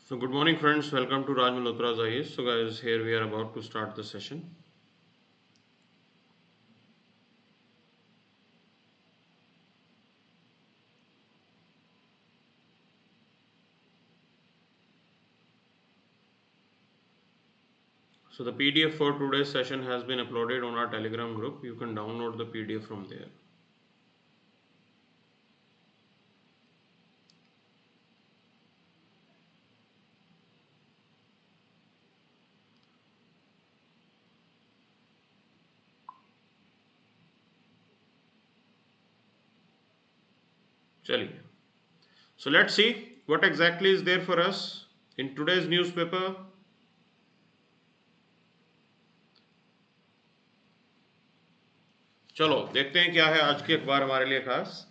So good morning friends, welcome to Raj Malhotra IAS. So guys, here we are about to start the session. So the PDF for today's session has been uploaded on our Telegram group. You can download the PDF from there. Chaliye. So let's see what exactly is there for us in today's newspaper. चलो देखते हैं क्या है आज के अखबार हमारे लिए खास.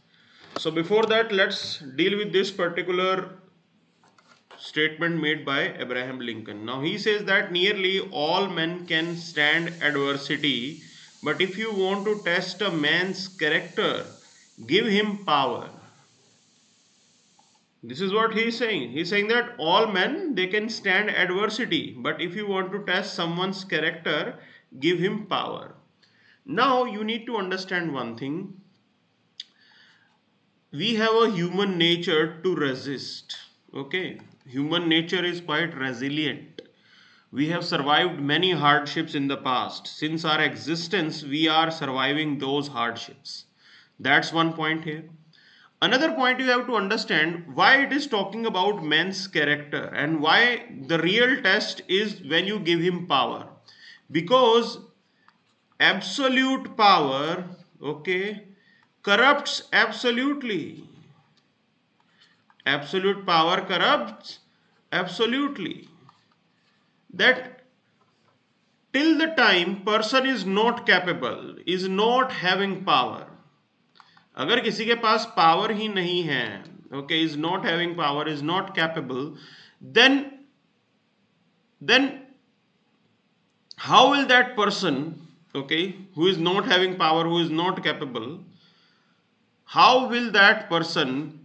So before that, let's deal with this particular statement made by Abraham Lincoln. Now he says that nearly all men can stand adversity, but if you want to test a man's character, give him power. This is what he is saying. He is saying that all men, they can stand adversity, but if you want to test someone's character, give him power. Now you need to understand one thing. We have a human nature to resist. Okay, human nature is quite resilient. We have survived many hardships in the past. Since our existence, we are surviving those hardships. That's one point here. Another point, you have to understand why it is talking about men's character and why the real test is when you give him power. Because absolute power, okay, corrupts absolutely. Absolute power corrupts absolutely. That till the time person is not capable, is not having power. अगर किसी के पास power ही नहीं है, okay, is not having power, is not capable, then how will that person, okay, who is not having power, who is not capable, how will that person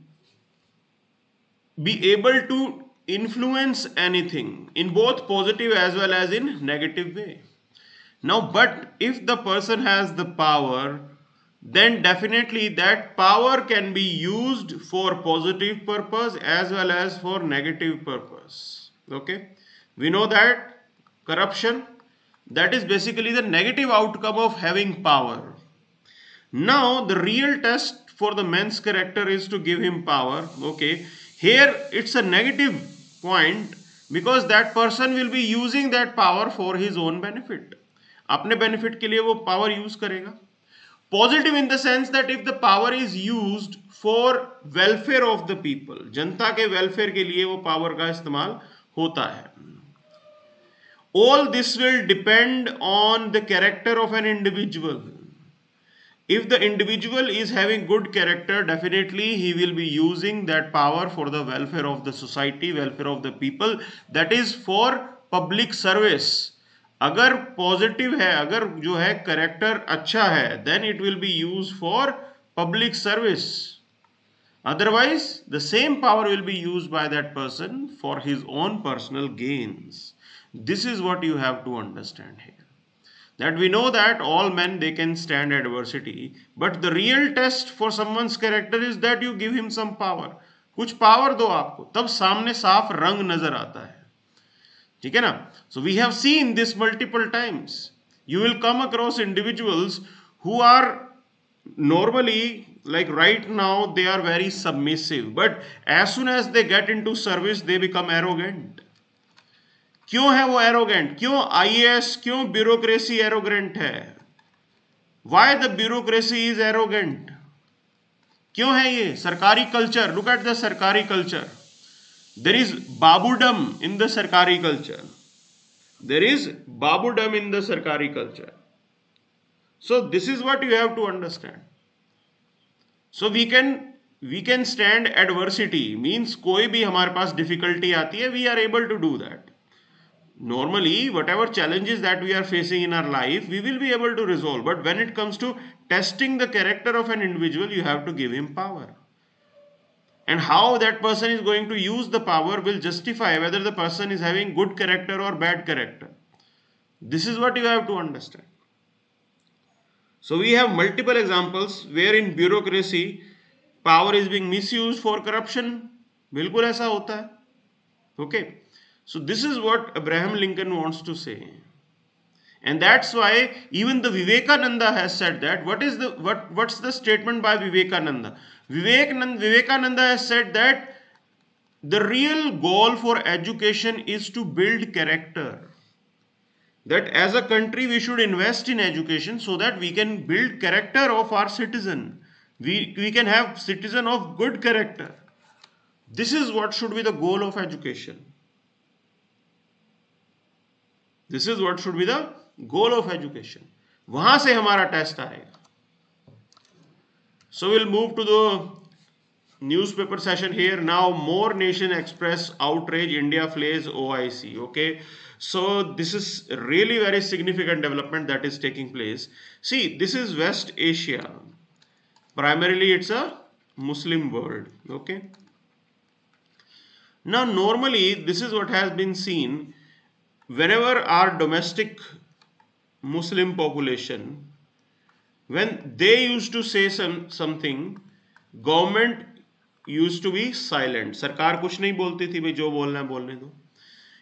be able to influence anything in both positive as well as in negative way? Now, but if the person has the power, then definitely that power can be used for positive purpose as well as for negative purpose. Okay, we know that corruption, that is basically the negative outcome of having power. Now the real test for the man's character is to give him power. Okay, here it's a negative point because that person will be using that power for his own benefit. अपने benefit के लिए वो power use करेगा. Positive in the sense that if the power is used for welfare of the people, जनता के welfare के लिए वो power का इस्तेमाल होता है. All this will depend on the character of an individual. If the individual is having good character, definitely he will be using that power for the welfare of the society, welfare of the people, that is for public service. अगर positive है, अगर जो है character अच्छा है, then it will be used for public service. Otherwise, the same power will be used by that person for his own personal gains. This is what you have to understand here. That we know that all men, they can stand adversity, but the real test for someone's character is that you give him some power. कुछ power दो आपको, तब सामने साफ रंग नजर आता है. ठीक है ना? So we have seen this multiple times. You will come across individuals who are normally, like right now, they are very submissive, but as soon as they get into service, they become arrogant. क्यों है वो arrogant? क्यों IAS, क्यों bureaucracy arrogant है? Why the bureaucracy is arrogant? क्यों है ये? सरकारी culture. Look at the सरकारी culture. There is babudam in the sarkari culture. There is babudam in the sarkari culture. So this is what you have to understand. So we can stand adversity, means कोई भी हमारे पास difficulty आती है, we are able to do that. Normally, whatever challenges that we are facing in our life, we will be able to resolve. But when it comes to testing the character of an individual, you have to give him power. And how that person is going to use the power will justify whether the person is having good character or bad character. This is what you have to understand. So we have multiple examples where in bureaucracy power is being misused for corruption. बिल्कुल ऐसा होता है. Okay. So this is what Abraham Lincoln wants to say. And that's why even the Vivekananda has said that. What's the statement by Vivekananda? Vivekananda has said that the real goal for education is to build character. That as a country we should invest in education so that we can build character of our citizen. We can have citizen of good character. This is what should be the goal of education. This is what should be the goal of education. वहां से हमारा test आएगा. So we'll move to the newspaper session here. Now more nation express outrage, India flays OIC. Okay, so this is really very significant development that is taking place. See, this is West Asia. Primarily it's a Muslim world. Okay. Now normally this is what has been seen whenever our domestic Muslim population, when they used to say something, government used to be silent. सरकार कुछ नहीं बोलती थी, भाई जो बोलना है बोलने दो.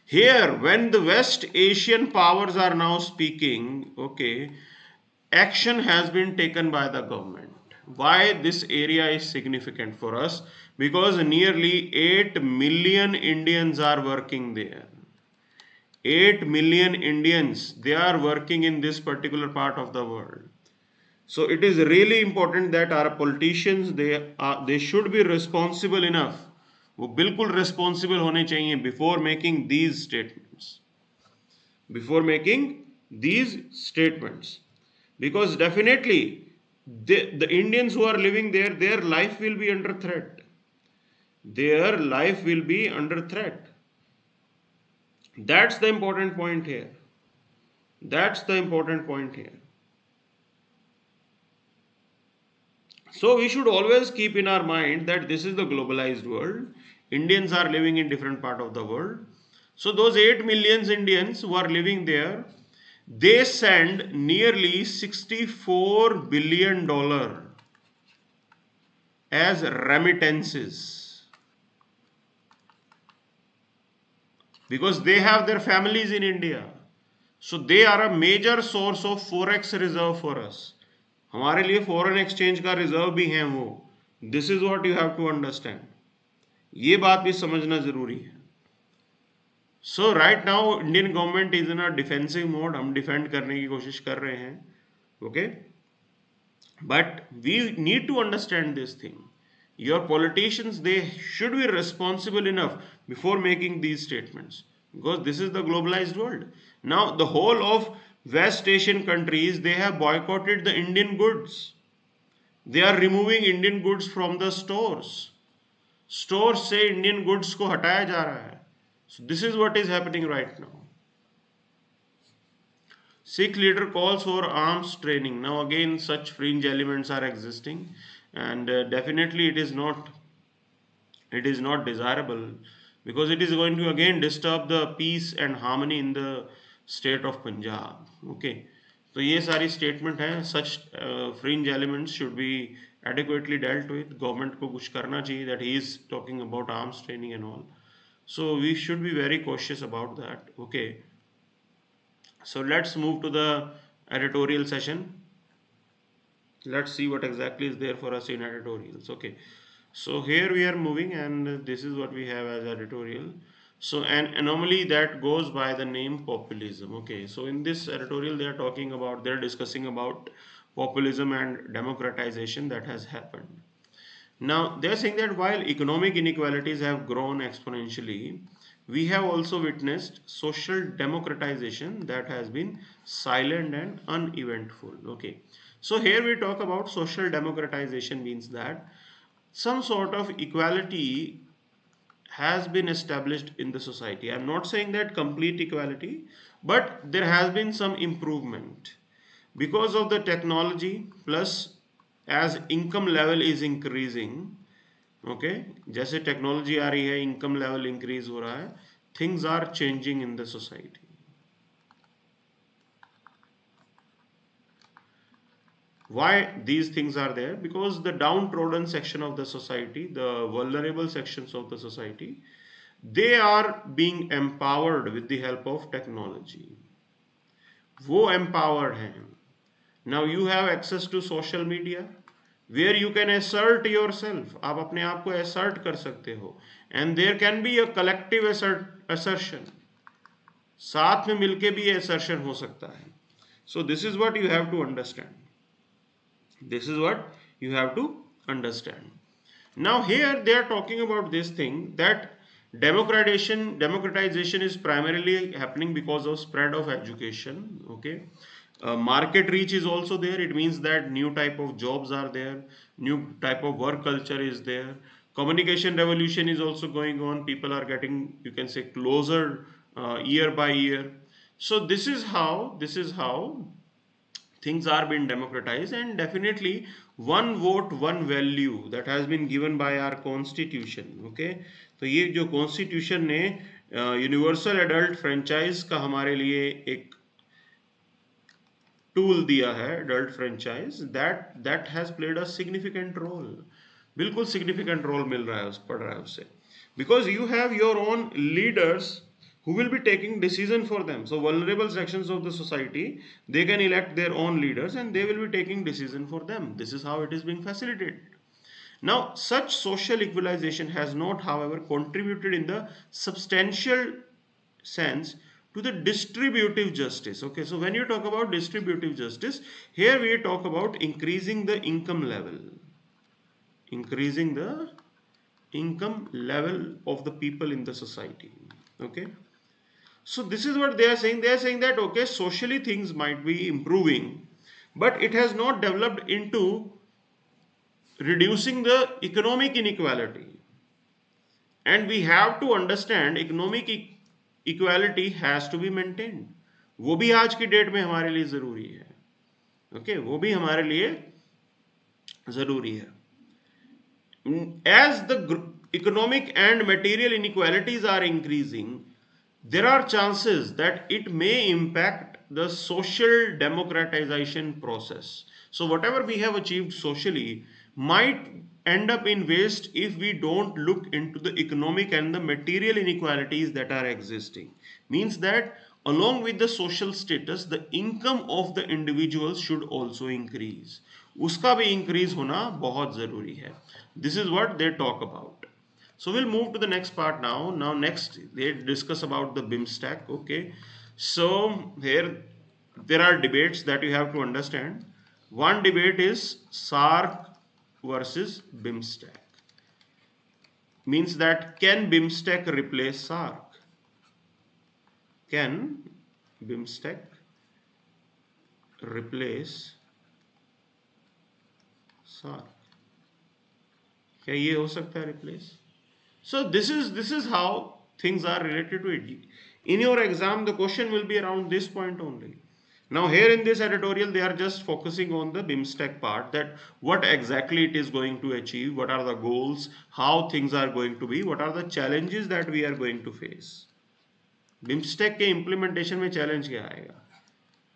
Here, when the West Asian powers are now speaking, okay, action has been taken by the government. Why this area is significant for us? Because nearly 8 million Indians are working there. 8 million Indians, they are working in this particular part of the world. So it is really important that our politicians, they should be responsible enough. वो बिल्कुल responsible होने चाहिए before making these statements. Before making these statements. Because definitely the Indians who are living there, their life will be under threat. Their life will be under threat. That's the important point here. That's the important point here. So we should always keep in our mind that this is the globalized world. Indians are living in different part of the world. So those 8 million Indians who are living there, they send nearly $64 billion as remittances. Because they have their families in India. So they are a major source of forex reserve for us. हमारे लिए foreign exchange का reserve भी हैं वो. This is what you have to understand. ये बात भी समझना जरूरी है. So right now Indian government is in a defensive mode. हम डिफेंड करने की कोशिश कर रहे हैं. Okay, but we need to understand this thing. Your politicians, they should be responsible enough before making these statements, because this is the globalized world. Now the whole of West Asian countries, they have boycotted the Indian goods. They are removing Indian goods from the stores. Stores से Indian goods को हटाया जा रहा है. So this is what is happening right now. Sikh leader calls for arms training. Now again such fringe elements are existing. And definitely it is not desirable, because it is going to again disturb the peace and harmony in the state of Punjab. Okay, so ये सारी statement है. Such fringe elements should be adequately dealt with. Government को कुछ करना चाहिए. That he is talking about arms training and all. So we should be very cautious about that. Okay, so let's move to the editorial session. Let's see what exactly is there for us in editorials. Okay, so here we are moving, and this is what we have as editorial. So an anomaly that goes by the name populism. Okay, so in this editorial they are discussing about populism and democratization that has happened. Now they are saying that while economic inequalities have grown exponentially, we have also witnessed social democratization that has been silent and uneventful. Okay, so here we talk about social democratization means that some sort of equality has been established in the society. I'm not saying that complete equality, but there has been some improvement because of the technology, plus as income level is increasing, okay जैसे technology आ रही है, income level increase हो रहा है, things are changing in the society. Why these things are there? Because the downtrodden section of the society, the vulnerable sections of the society, they are being empowered with the help of technology. वो empowered हैं. Now you have access to social media where you can assert yourself. आप अपने आप को assert कर सकते हो. And there can be a collective assertion. साथ में मिलके भी assertion हो सकता है. So this is what you have to understand. This is what you have to understand. Now here they are talking about this thing that democratization is primarily happening because of spread of education. Okay, market reach is also there. It means that new type of jobs are there, new type of work culture is there. Communication revolution is also going on. People are getting, you can say, closer year by year. So this is how things are being democratized, and definitely one vote one value that has been given by our constitution. Okay, तो ये जो constitution ने universal adult franchise का हमारे लिए एक tool दिया है, adult franchise, that has played a significant role. बिल्कुल सिग्निफिकेंट रोल मिल रहा है पड़ रहा है उससे, because you have your own leaders who will be taking decision for them. So vulnerable sections of the society, they can elect their own leaders and they will be taking decision for them. This is how it is being facilitated. Now such social equalization has not however contributed in the substantial sense to the distributive justice. Okay, so when you talk about distributive justice, here we talk about increasing the income level, increasing the income level of the people in the society. Okay, so this is what they are saying. They are saying that okay, socially things might be improving, but it has not developed into reducing the economic inequality. And we have to understand economic equality has to be maintained. वो भी आज की date में हमारे लिए जरूरी है. Okay, वो भी हमारे लिए जरूरी है. As the economic and material inequalities are increasing, there are chances that it may impact the social democratization process. So whatever we have achieved socially might end up in waste if we don't look into the economic and the material inequalities that are existing. Means that along with the social status, the income of the individuals should also increase. उसका भी increase होना बहुत जरूरी है. This is what they talk about. So we'll move to the next part now. Now next they discuss about the BIMSTEC. Okay, so here there are debates that you have to understand. One debate is Sark versus BIMSTEC. Means that can BIMSTEC replace Sark? Can BIMSTEC replace Sark? क्या ये हो सकता है replace? So this is how things are related to it. In your exam, the question will be around this point only. Now here in this editorial, they are just focusing on the BIMSTEC part, that what exactly it is going to achieve, what are the goals, how things are going to be, what are the challenges that we are going to face. BIMSTEC के implementation में challenge क्या आएगा?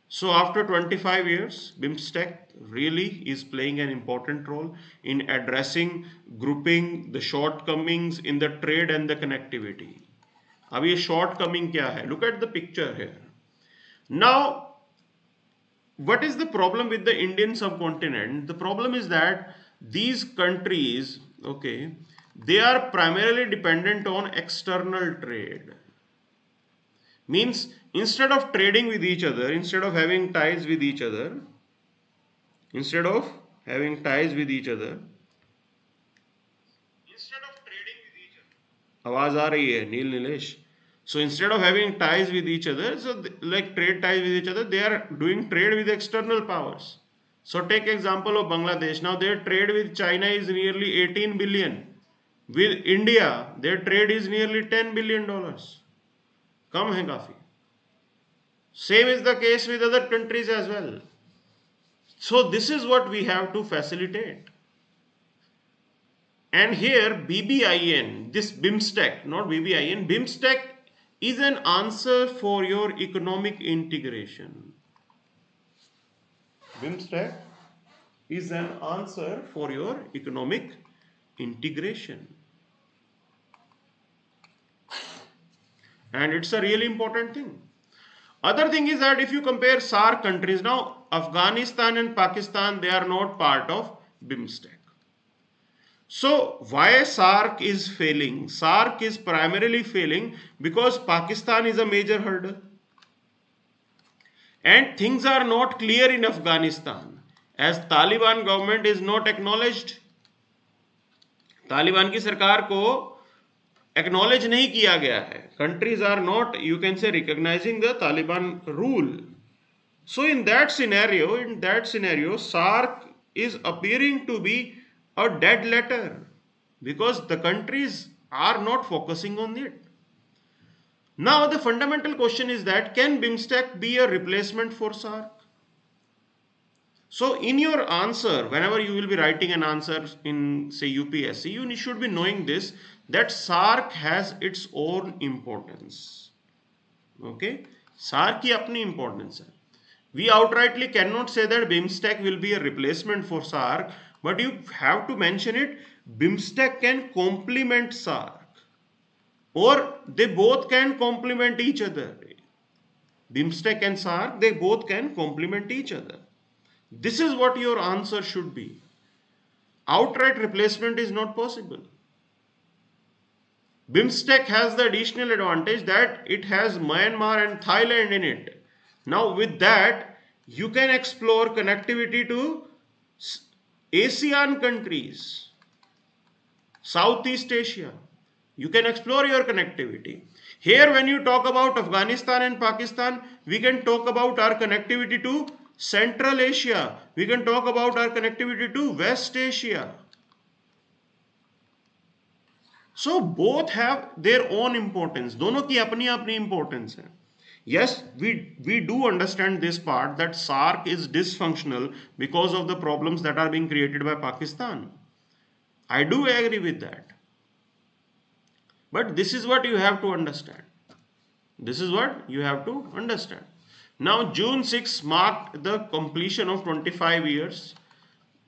So after 25 years, BIMSTEC really is playing an important role in addressing, grouping the shortcomings in the trade and the connectivity. अब ये shortcoming क्या है? Look at the picture here. Now, what is the problem with the Indian subcontinent? The problem is that these countries, okay, they are primarily dependent on external trade. Means instead of trading with each other, instead of having ties with each other, instead of having ties with each other, instead of trading with each other, आवाज आ रही है नील Nilesh. So instead of having ties with each other, so like trade ties with each other, they are doing trade with external powers. So take example of Bangladesh. Now their trade with China is nearly 18 billion. With India, their trade is nearly $10 billion. कम है काफी. Same is the case with other countries as well. So this is what we have to facilitate. And here BBIN, this BIMSTEC, not BBIN, BIMSTEC is an answer for your economic integration. BIMSTEC is an answer for your economic integration. And it's a really important thing. Other thing is that if you compare SARC countries, now Afghanistan and Pakistan, they are not part of BIMSTEC. So why SARC is failing? SARC is primarily failing because Pakistan is a major hurdle. And things are not clear in Afghanistan as Taliban government is not acknowledged. Taliban की सरकार को acknowledge नहीं किया गया है. Countries are not, you can say, recognizing the Taliban rule. So in that scenario, SARC is appearing to be a dead letter because the countries are not focusing on it. Now the fundamental question is that can BIMSTEC be a replacement for SARC? So in your answer, whenever you will be writing an answer in say UPSC, you should be knowing this, that SARC has its own importance. Okay, SARC की अपनी importance है. We outrightly cannot say that BIMSTEC will be a replacement for SARC, but you have to mention it. BIMSTEC can complement SARC, or they both can complement each other. BIMSTEC and SARC, they both can complement each other. This is what your answer should be. Outright replacement is not possible. BIMSTEC has the additional advantage that it has Myanmar and Thailand in it. Now with that, you can explore connectivity to ASEAN countries, Southeast Asia. You can explore your connectivity. Here when you talk about Afghanistan and Pakistan, we can talk about our connectivity to Central Asia. We can talk about our connectivity to West Asia. So both have their own importance. दोनों की अपनी अपनी importance है. Yes, we do understand this part that SARC is dysfunctional because of the problems that are being created by Pakistan. I do agree with that. But this is what you have to understand. This is what you have to understand. Now June 6 marked the completion of 25 years.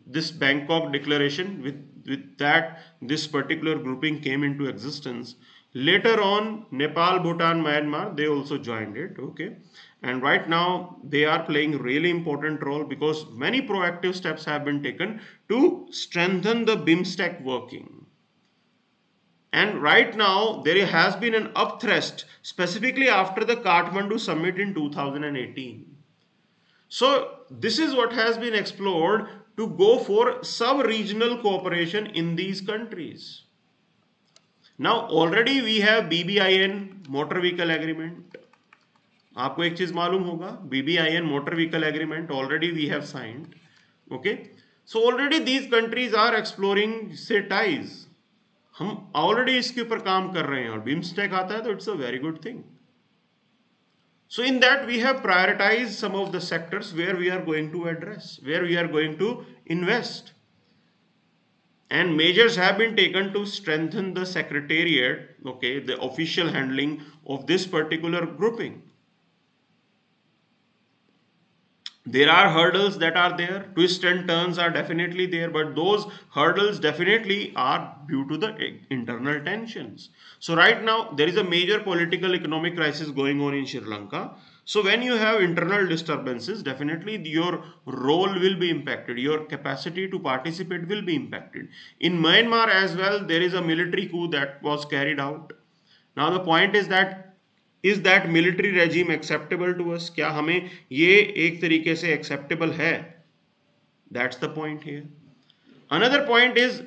This Bangkok Declaration, with that this particular grouping came into existence. Later on, Nepal, Bhutan, Myanmar, they also joined it. Okay, and right now they are playing a really important role because many proactive steps have been taken to strengthen the BIMSTEC working. And right now there has been an upthrust specifically after the Kathmandu summit in 2018. So this is what has been explored to go for sub-regional cooperation in these countries. Now already we have BBIN motor vehicle agreement. आपको एक चीज मालूम होगा, BBIN motor vehicle agreement already we have signed. Okay, so already these countries are exploring say ties. हम already इसके ऊपर काम कर रहे हैं और BIMSTEC आता है तो it's a very good thing. So in that we have prioritized some of the sectors where we are going to address, where we are going to invest. And measures have been taken to strengthen the secretariat, okay, the official handling of this particular grouping. There are hurdles that are there, twists and turns are definitely there, but those hurdles definitely are due to the internal tensions. So right now there is a major political economic crisis going on in Sri Lanka. So when you have internal disturbances, definitely your role will be impacted, your capacity to participate will be impacted. In Myanmar as well, there is a military coup that was carried out. Now the point is that military regime acceptable to us? क्या हमें ये एक तरीके से acceptable है? That's the point here. Another point is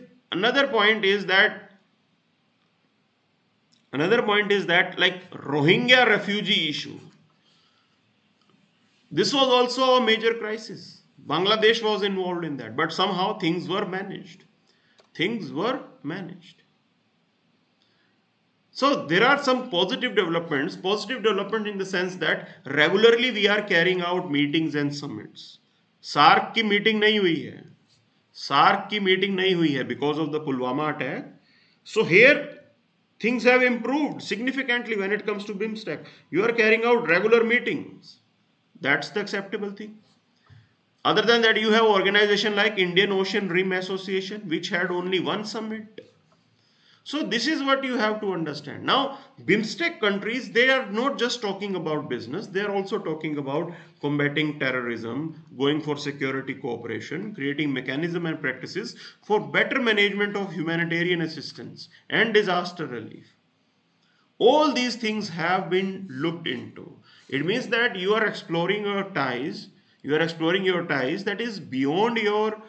that like Rohingya refugee issue. This was also a major crisis. Bangladesh was involved in that, but somehow things were managed. So there are some positive development in the sense that regularly we are carrying out meetings and summits. SARC की meeting नहीं हुई है. SAARC की meeting नहीं हुई है because of the Pulwama attack. So here things have improved significantly when it comes to BIMSTEC. You are carrying out regular meetings. That's the acceptable thing. Other than that, you have organization like Indian Ocean Rim Association, which had only one summit. So this is what you have to understand. Now, BIMSTEC countries, they are not just talking about business, they are also talking about combating terrorism, going for security cooperation, creating mechanism and practices for better management of humanitarian assistance and disaster relief. All these things have been looked into. It means that you are exploring your ties, that is beyond your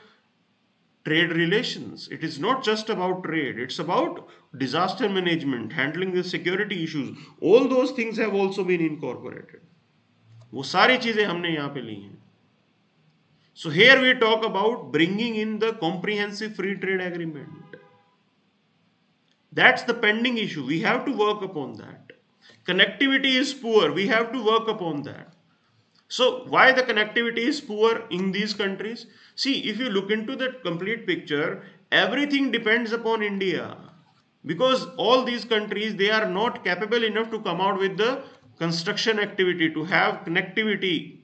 trade relations. It is not just about trade, it's about disaster management, handling the security issues. All those things have also been incorporated. वो सारी चीजें हमने यहाँ पे ली हैं. So here we talk about bringing in the comprehensive free trade agreement. That's the pending issue. We have to work upon that. Connectivity is poor. We have to work upon that. So why the connectivity is poor in these countries? See, if you look into the complete picture, everything depends upon India. Because all these countries, they are not capable enough to come out with the construction activity, to have connectivity,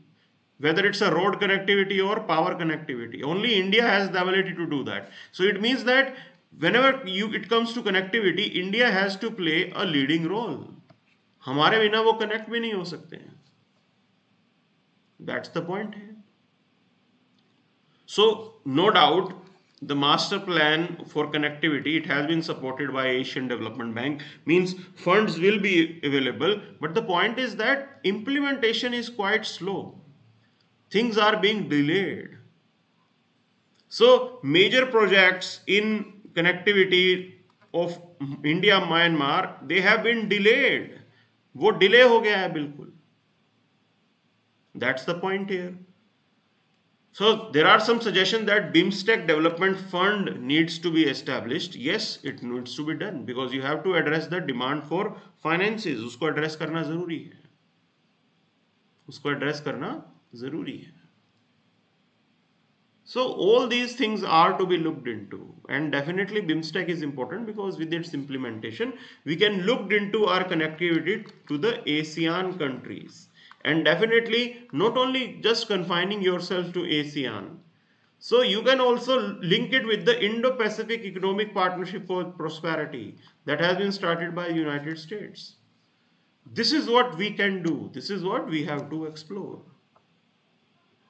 whether it's a road connectivity or power connectivity. Only India has the ability to do that. So it means that whenever it comes to connectivity, India has to play a leading role. हमारे बिना वो connect भी नहीं हो सकते हैं. That's the point here. So no doubt the master plan for connectivity, it has been supported by Asian Development Bank, means funds will be available, but the point is that implementation is quite slow. Things are being delayed. So major projects in connectivity of India Myanmar, they have been delayed. वो delay हो गया है बिल्कुल. That's the point here. So there are some suggestions that BIMSTEC Development Fund needs to be established. Yes, it needs to be done because you have to address the demand for finances. उसको address करना जरूरी है. उसको address करना जरूरी है. So all these things are to be looked into, and definitely BIMSTEC is important because with its implementation we can look into our connectivity to the ASEAN countries, and definitely not only just confining yourself to ASEAN. So you can also link it with the Indo-Pacific Economic Partnership for Prosperity that has been started by the United States. This is what we can do. This is what we have to explore.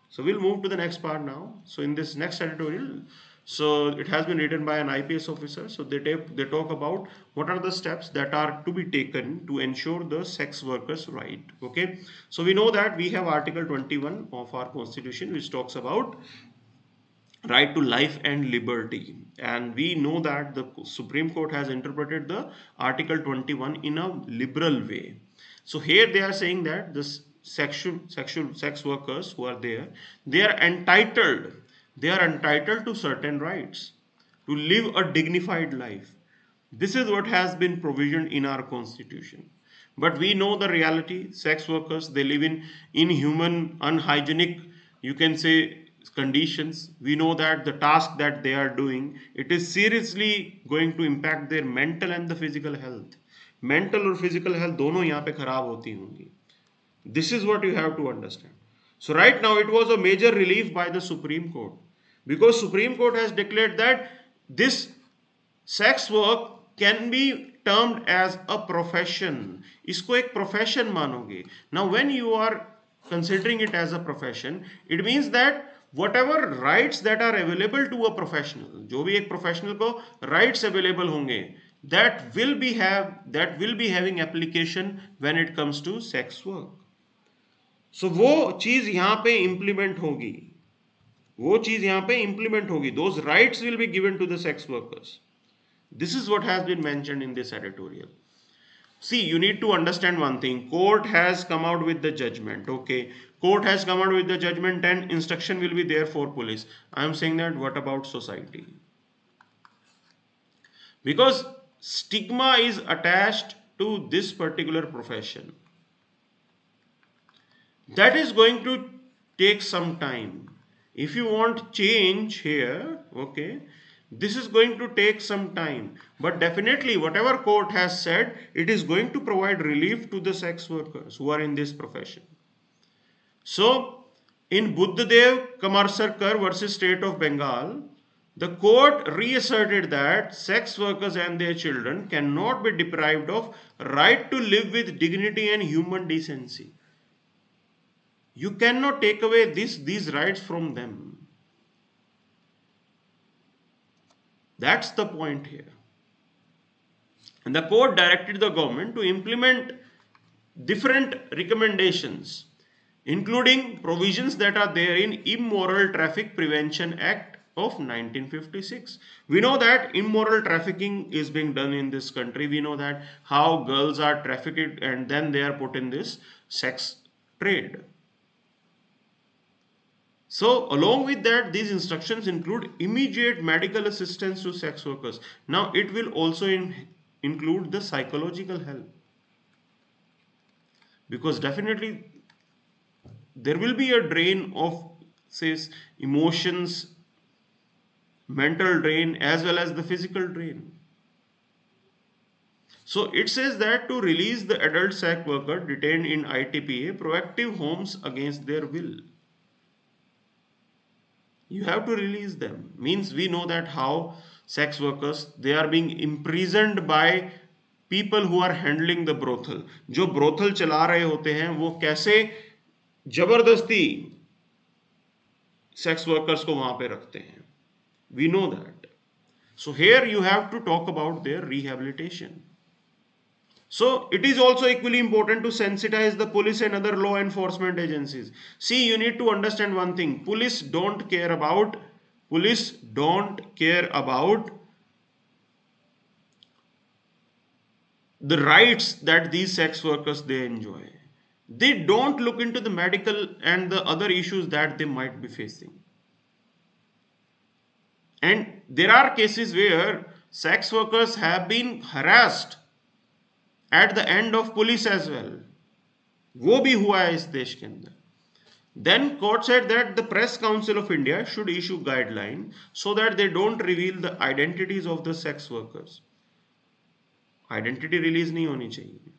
So we'll move to the next part now. So in this next editorial, so it has been written by an IPS officer. So they talk about what are the steps that are to be taken to ensure the sex workers' right. Okay. So we know that we have Article 21 of our Constitution, which talks about right to life and liberty, and we know that the Supreme Court has interpreted the Article 21 in a liberal way. So here they are saying that this sex workers who are there, they are entitled to certain rights, to live a dignified life. This is what has been provisioned in our Constitution. But we know the reality. Sex workers, they live in inhuman, unhygienic, you can say, conditions. We know that the task that they are doing, it is seriously going to impact their mental and the physical health. Mental और physical health दोनों यहाँ पे खराब होती होंगी. This is what you have to understand. So right now it was a major relief by the Supreme Court, because Supreme Court has declared that this sex work can be termed as a profession. इसको एक profession मानोगे. Now when you are considering it as a profession, it means that whatever rights that are available to a professional, जो भी एक professional को rights available होंगे, that will be having application when it comes to sex work. So वो चीज यहाँ पे implement होगी. Those rights will be given to the sex workers. This is what has been mentioned in this editorial. See, you need to understand one thing. Court has come out with the judgment. Okay, court has come out with the judgment and instruction will be there for police. I am saying that what about society? Because stigma is attached to this particular profession. That is going to take some time. If you want change here, okay, this is going to take some time. But definitely whatever court has said, it is going to provide relief to the sex workers who are in this profession. So, in Buddhadev Kamarsarkar versus State of Bengal, the court reasserted that sex workers and their children cannot be deprived of right to live with dignity and human decency. You cannot take away these rights from them. That's the point here. And the court directed the government to implement different recommendations, including provisions that are there in Immoral Traffic Prevention Act of 1956. We know that immoral trafficking is being done in this country. We know that how girls are trafficked and then they are put in this sex trade. So along with that, these instructions include immediate medical assistance to sex workers. Now it will also include the psychological help, because definitely there will be a drain of, say, emotions, mental drain, as well as the physical drain. So it says that to release the adult sex worker detained in ITPA, proactive homes against their will. You have to release them. Means we know that how sex workers, they are being imprisoned by people who are handling the brothel. जो brothel चला रहे होते हैं वो कैसे जबरदस्ती sex workers को वहां पे रखते हैं. We know that. So here you have to talk about their rehabilitation. So it is also equally important to sensitize the police and other law enforcement agencies. See, you need to understand one thing. Police don't care about the rights that these sex workers they enjoy. They don't look into the medical and the other issues that they might be facing. And there are cases where sex workers have been harassed at the end of police as well. वो भी हुआ है इस देश के अंदर. Then court said that the Press Council of India should issue guidelines so that they don't reveal the identities of the sex workers. Identity release नहीं होनी चाहिए.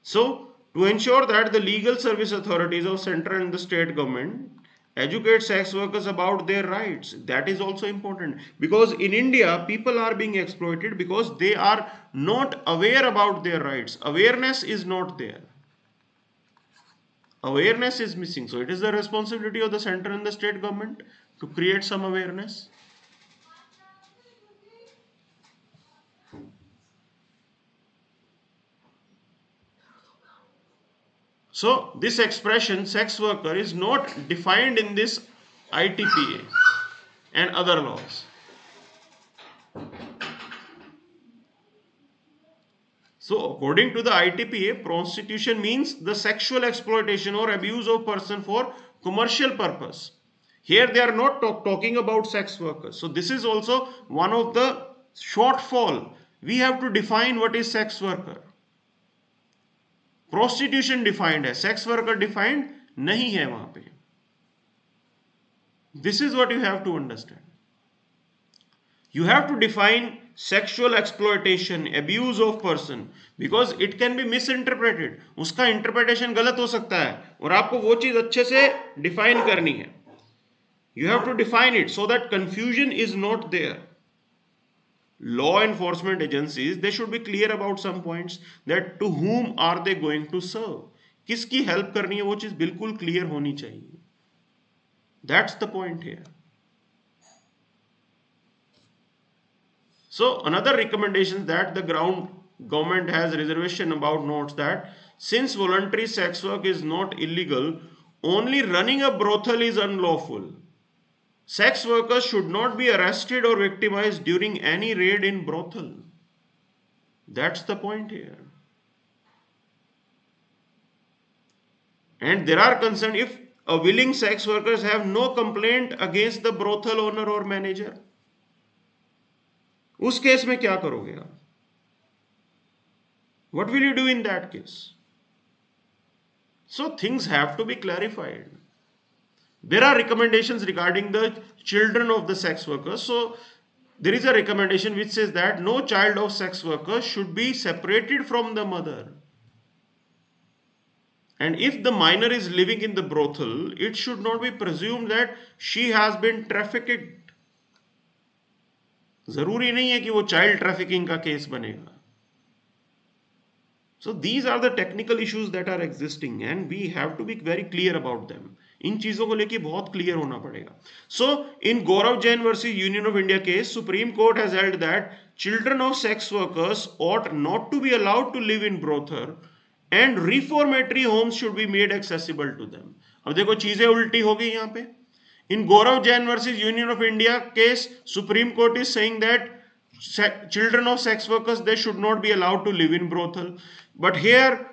So to ensure that the legal service authorities of central and the state government educate sex workers about their rights. That is also important, because in India people are being exploited because they are not aware about their rights. Awareness is not there. Awareness is missing. So it is the responsibility of the central and the state government to create some awareness. So this expression sex worker is not defined in this ITPA and other laws. So according to the ITPA, prostitution means the sexual exploitation or abuse of person for commercial purpose. Here they are not talking about sex workers. So this is also one of the shortfall. We have to define what is sex worker. Prostitution defined है, sex worker defined नहीं है वहां पे. This is what you have to understand. You have to define sexual exploitation, abuse of person, because it can be misinterpreted. उसका interpretation गलत हो सकता है और आपको वो चीज अच्छे से define करनी है. You have to define it so that confusion is not there. Law enforcement agencies, they should be clear about some points, that to whom are they going to serve, किसकी help करनी है, वो चीज बिल्कुल clear होनी चाहिए. That's the point here. So another recommendation that the government has reservation about notes that since voluntary sex work is not illegal, only running a brothel is unlawful. Sex workers should not be arrested or victimized during any raid in brothel. That's the point here. And there are concerns if a willing sex workers have no complaint against the brothel owner or manager. उस case में क्या करोगे आप? What will you do in that case? So things have to be clarified. There are recommendations regarding the children of the sex workers. So there is a recommendation which says that no child of sex workers should be separated from the mother. And if the minor is living in the brothel, it should not be presumed that she has been trafficked. जरूरी नहीं है कि वो child trafficking का case बनेगा. So these are the technical issues that are existing and we have to be very clear about them. इन चीजों को लेके बहुत क्लियर होना पड़ेगा. So in Gaurav Jain versus Union of India case, Supreme Court has held that children of sex workers ought not to be allowed to live in brothel and reformatory homes should be made accessible to them. अब देखो चीजें उल्टी हो गई यहाँ पे. In Gaurav Jain versus Union of India case, Supreme Court is saying that children of sex workers, they should not be allowed to live in brothel. But here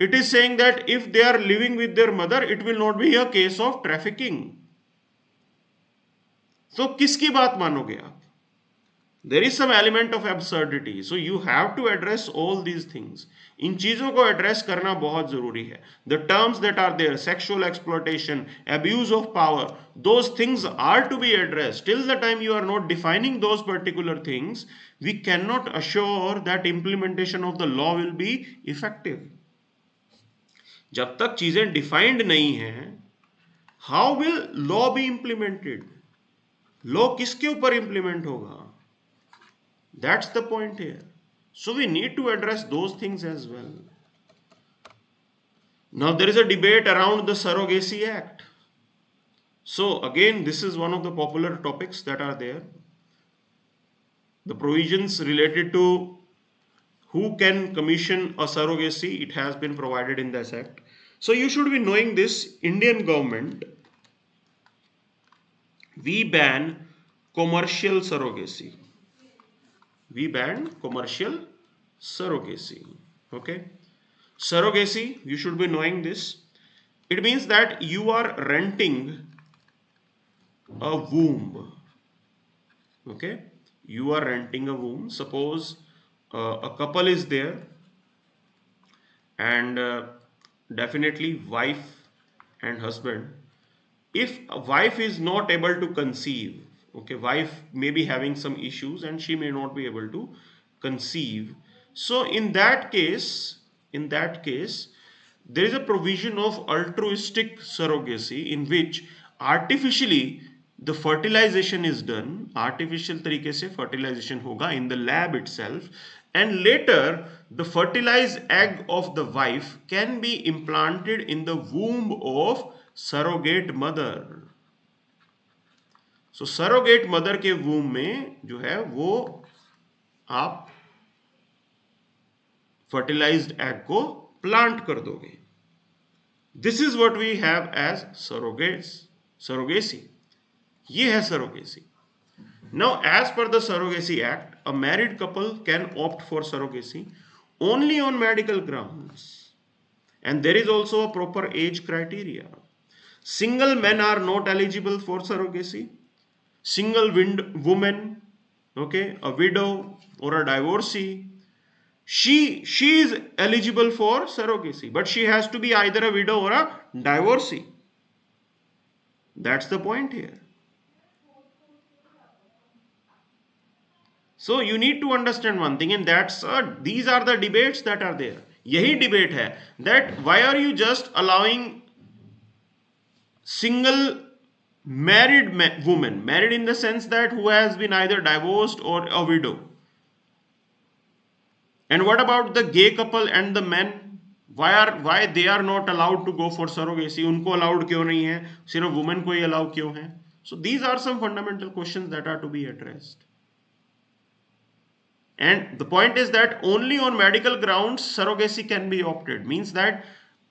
it is saying that if they are living with their mother, it will not be a case of trafficking. So किसकी बात मानोगे आप? There is some element of absurdity. So you have to address all these things. इन चीजों को address करना बहुत जरूरी है. The terms that are there, sexual exploitation, abuse of power, those things are to be addressed. Till the time you are not defining those particular things, we cannot assure that implementation of the law will be effective. जब तक चीजें defined नहीं हैं, how will law be implemented? Law किसके ऊपर implement होगा? That's the point here. So we need to address those things as well. Now there is a debate around the Surrogacy Act. So again, this is one of the popular topics that are there. The provisions related to who can commission a surrogacy, it has been provided in this act. So you should be knowing this. Indian government, we ban commercial surrogacy. We ban commercial surrogacy. Okay. Surrogacy, you should be knowing this. It means that you are renting a womb. Okay. You are renting a womb. Suppose a couple is there and definitely wife and husband. If a wife is not able to conceive, okay, wife may be having some issues and she may not be able to conceive. So in that case, there is a provision of altruistic surrogacy in which artificially the fertilization is done. Artificial तरीके से fertilization होगा in the lab itself, and later the fertilized egg of the wife can be implanted in the womb of surrogate mother. So surrogate mother के womb में जो है वो आप fertilized egg को plant कर दोगे. This is what we have as surrogacy. ये है surrogacy. Now as per the Surrogacy Act, a married couple can opt for surrogacy only on medical grounds. And there is also a proper age criteria. Single men are not eligible for surrogacy. Single woman, okay, a widow or a divorcee, she is eligible for surrogacy, but she has to be either a widow or a divorcee. That's the point here. So you need to understand one thing, and that's these are the debates that are there. यही debate है that why are you just allowing single married woman, married in the sense that who has been either divorced or a widow, and what about the gay couple and the men? Why they are not allowed to go for surrogacy? उनको allowed क्यों नहीं है? सिर्फ women को ही allow क्यों है? So these are some fundamental questions that are to be addressed. And the point is that only on medical grounds surrogacy can be opted. Means that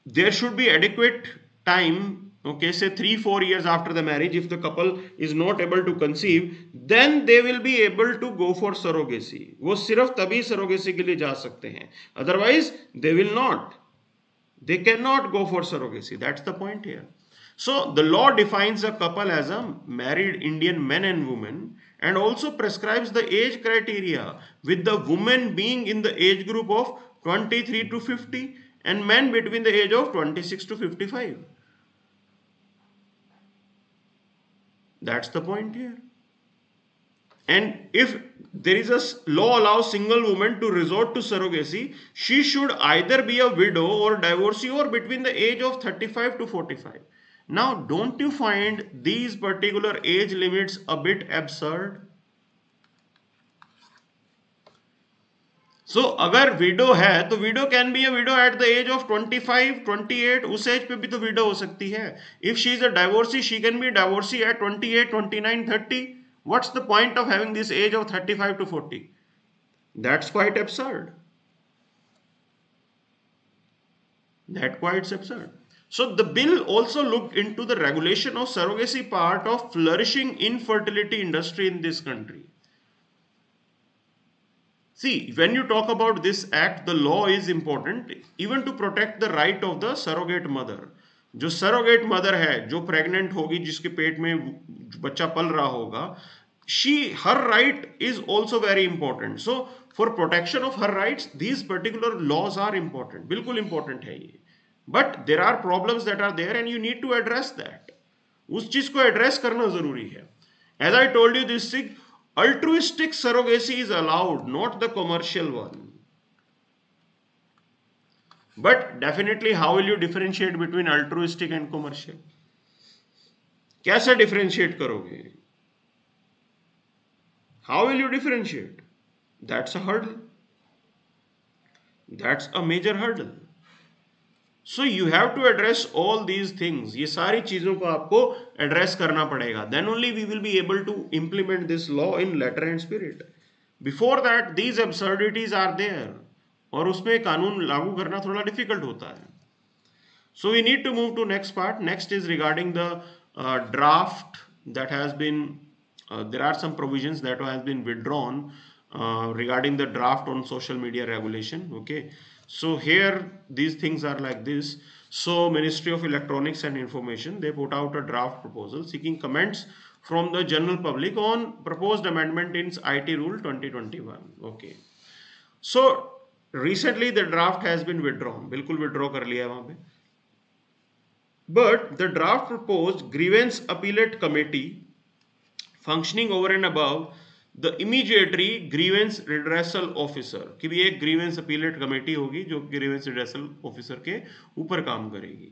there should be adequate time, okay, say 3-4 years after the marriage, if the couple is not able to conceive, then they will be able to go for surrogacy. वो सिर्फ तभी surrogacy के लिए जा सकते हैं. Otherwise, they will not. They cannot go for surrogacy. That's the point here. So the law defines a couple as a married Indian man and woman, and also prescribes the age criteria, with the woman being in the age group of 23 to 50 and men between the age of 26 to 55. That's the point here. And if there is a law allows single woman to resort to surrogacy, she should either be a widow or divorcee or between the age of 35 to 45. Now, don't you find these particular age limits a bit absurd? So, अगर widow है तो widow can be a widow at the age of 25, 28, उस as पे भी तो window हो सकती है. If she is a divorcee, she can be divorcee at 28, 29, 30. What's the point of having this age of 35 to 40? That's quite absurd. That quite absurd. So the bill also looked into the regulation of surrogacy, part of flourishing infertility industry in this country. See, when you talk about this act, the law is important even to protect the right of the surrogate mother. जो surrogate mother है, जो pregnant होगी, जिसके पेट में बच्चा पल रहा होगा, her right is also very important. So for protection of her rights, these particular laws are important. बिल्कुल important है ये. But there are problems that are there and you need to address that. उस चीज को address करना जरूरी है. As I told you, this thing, altruistic surrogacy is allowed, not the commercial one. But definitely, how will you differentiate between altruistic and commercial? कैसे differentiate करोगे? How will you differentiate? That's a hurdle. That's a major hurdle. So you have to address all these things. ये सारी चीजों को आपको address करना पड़ेगा. Then only we will be able to implement this law in letter and spirit. Before that, these absurdities are there. और उसमें कानून लागू करना थोड़ा difficult होता है. So we need to move to next part. Next is regarding the draft that has been. There are some provisions that has been withdrawn regarding the draft on social media regulation. Okay. So here these things are like this. So Ministry of Electronics and Information, they put out a draft proposal seeking comments from the general public on proposed amendment in IT Rule 2021. Okay. So recently the draft has been withdrawn. बिल्कुल withdraw कर लिया वहाँ पे. But the draft proposed grievance appellate committee functioning over and above the immediately grievance redressal officer, कि भी एक grievance appellate committee होगी जो grievance redressal officer के ऊपर काम करेगी.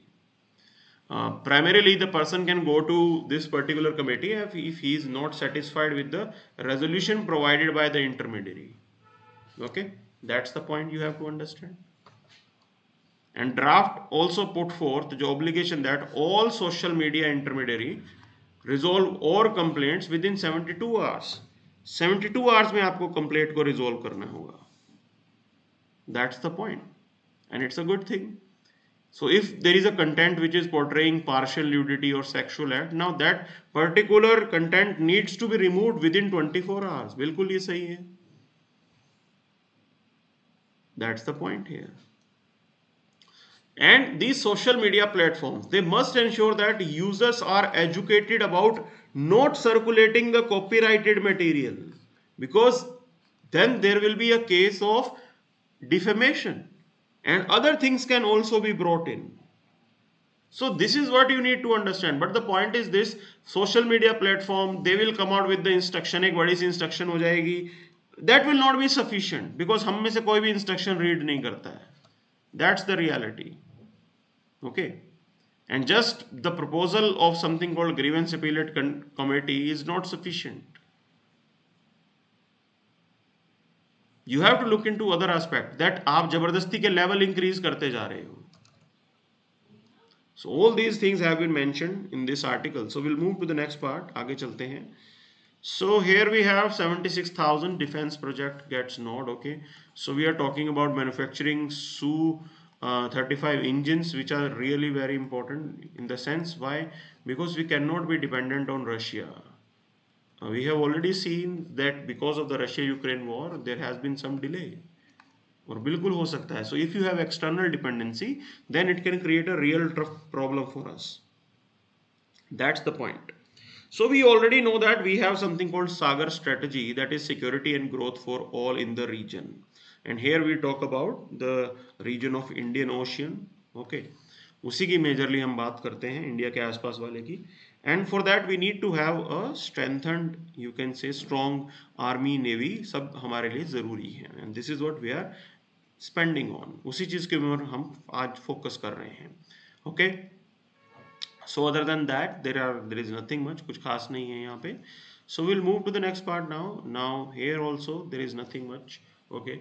Primarily the person can go to this particular committee if he is not satisfied with the resolution provided by the intermediary. Okay, that's the point you have to understand. And draft also put forth the obligation that all social media intermediary resolve all complaints within 72 hours. 72 hours में आपको complaint को resolve करना होगा. That's the point. And it's a good thing. So if there is a content which is portraying partial nudity or sexual act, now that particular content needs to be removed within 24 hours. बिल्कुल ये सही है. That's the point here. And these social media platforms, they must ensure that users are educated about not circulating the copyrighted material, because then there will be a case of defamation and other things can also be brought in. So this is what you need to understand. But the point is this, social media platform, they will come out with the instruction, एक बड़ी सी instruction हो जाएगी. That will not be sufficient because हम में से कोई भी instruction read नहीं करता है. That's the reality. Okay. And just the proposal of something called grievance appellate committee is not sufficient. You have to look into other aspect that आप जबरदस्ती के level increase करते जा रहे हो. So all these things have been mentioned in this article. So we'll move to the next part. आगे चलते हैं. So here we have 76,000 defense project gets nod. Okay. So we are talking about manufacturing Su-35 engines, which are really very important in the sense why? Because we cannot be dependent on Russia. We have already seen that because of the Russia-Ukraine war, there has been some delay. और बिल्कुल हो सकता है. So if you have external dependency, then it can create a real problem for us. That's the point. So we already know that we have something called Sagar strategy, that is security and growth for all in the region. and here we talk about the region of Indian Ocean. Okay, उसी की majorly हम बात करते हैं, India के आसपास वाले की. And for that we need to have a strengthened, you can say strong army navy, सब हमारे लिए ज़रूरी है. And this is what we are spending on, उसी चीज़ के ऊपर हम आज फोकस कर रहे हैं. Okay, so other than that there is nothing much, कुछ खास नहीं है यहाँ पे. So we'll move to the next part now. Now here also there is nothing much. Okay.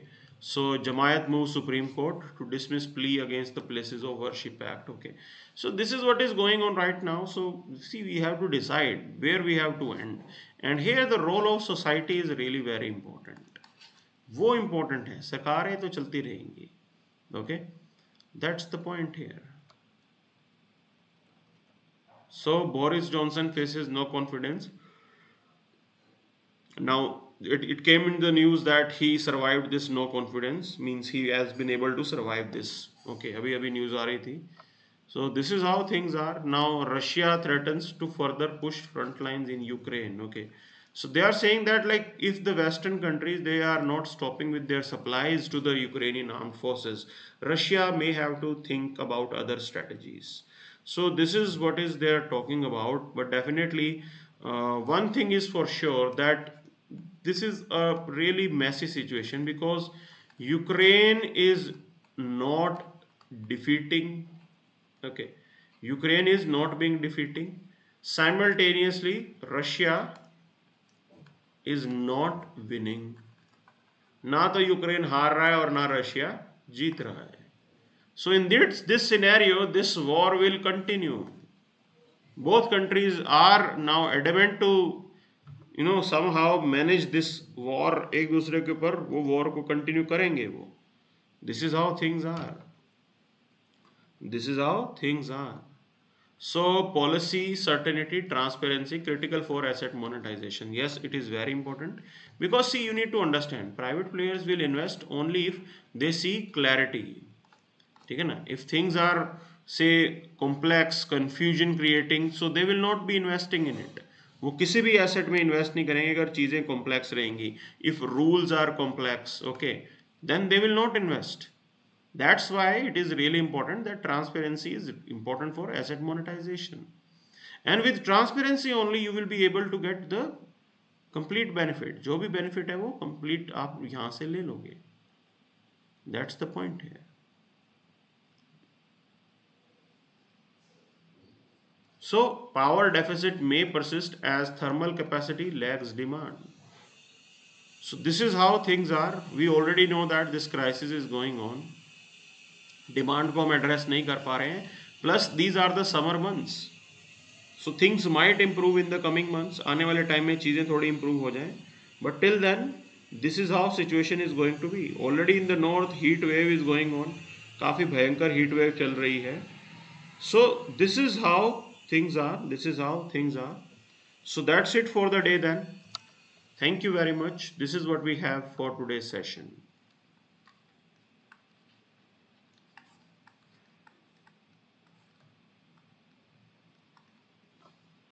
So Jamaat moves Supreme Court to dismiss plea against the Places of Worship Act. Okay. So this is what is going on right now. So see, we have to decide where we have to end. And here the role of society is really very important. वो important है, सरकारें तो चलती रहेंगी. Okay. That's the point here. So Boris Johnson faces no confidence. Now it came in the news that he survived this no confidence, means he has been able to survive this. Okay, abhi news aa rahi thi. So this is how things are now. Russia threatens to further push front lines in Ukraine. Okay, so they are saying that like if the Western countries, they are not stopping with their supplies to the Ukrainian armed forces, Russia may have to think about other strategies. So this is what is they are talking about. But definitely one thing is for sure, that this is a really messy situation, because Ukraine is not defeating. Okay, Ukraine is not being defeating. Simultaneously, Russia is not winning. ना तो Ukraine हार रहा है और ना Russia जीत रहा है. So in this scenario, this war will continue. Both countries are now adamant to somehow manage this war. एक दूसरे के ऊपर वो war को continue करेंगे वो. This is how things are. This is how things are. So policy certainty, transparency, critical for asset monetization. Yes, it is very important, because see, you need to understand, private players will invest only if they see clarity. ठीक है ना? If things are say complex, confusion creating, so they will not be investing in it. वो किसी भी asset में invest नहीं करेंगे अगर चीजें कॉम्प्लेक्स रहेंगी. If rules are complex, okay, then they will not invest. That's why it is really important that transparency is important for asset monetization. And with transparency only you will be able to get the complete benefit. जो भी benefit है वो complete आप यहाँ से ले लोगे. That's the point here. So power deficit may persist as thermal capacity lags demand. So this is how things are. We already know that this crisis is going on. Demand को हम address नहीं कर पा रहे हैं. Plus these are the summer months, so things might improve in the coming months. आने वाले time में चीज़ें थोड़ी इम्प्रूव हो जाएं, but till then this is how situation is going to be. Already in the north heat wave is going on, काफ़ी भयंकर heat wave चल रही है. So this is how things are, this is how things are. So that's it for the day then. Thank you very much. This is what we have for today's session.